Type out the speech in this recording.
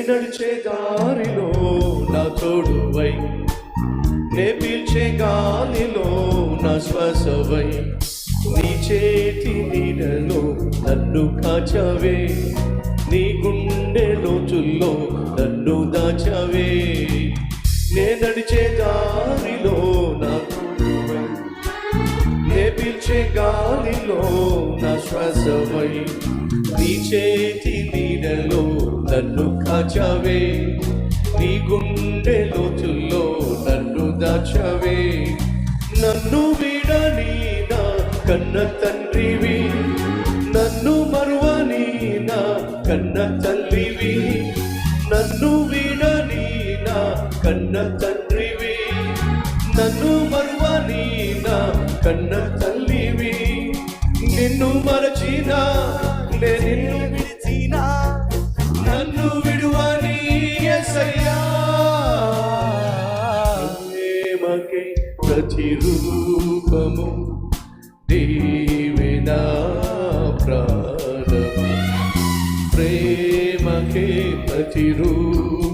నడిచే దారిలో నా తోడువై, నే పీల్చే గాలిలో నా శ్వాసవై, నీ చేతి నీడలో నన్ను కాచవే, నీ గుండె లోతుల్లో నన్ను దాచవే. నే నడిచే దారిలో నా తోడువై, నే పీల్చే గాలిలో నా శ్వాసవై, నీ చేతి నీడలో నన్ను కాచవే, నీ గుండె లోతుల్లో నన్ను దాచవే. నన్ను విడని నా కన్న తండ్రివి, నన్ను మరువని నా కన్న తల్లివి, నన్ను విడని నా కన్న తండ్రివి, నన్ను మరువని నా కన్న తల్లివి. నిన్ను మరచినా నిన్ను విడిచినా నన్ను విడువని యేసయ్యా. ప్రేమకే ప్రతిరూపము నీవే నా ప్రాణము, ప్రేమకే ప్రతిరూపము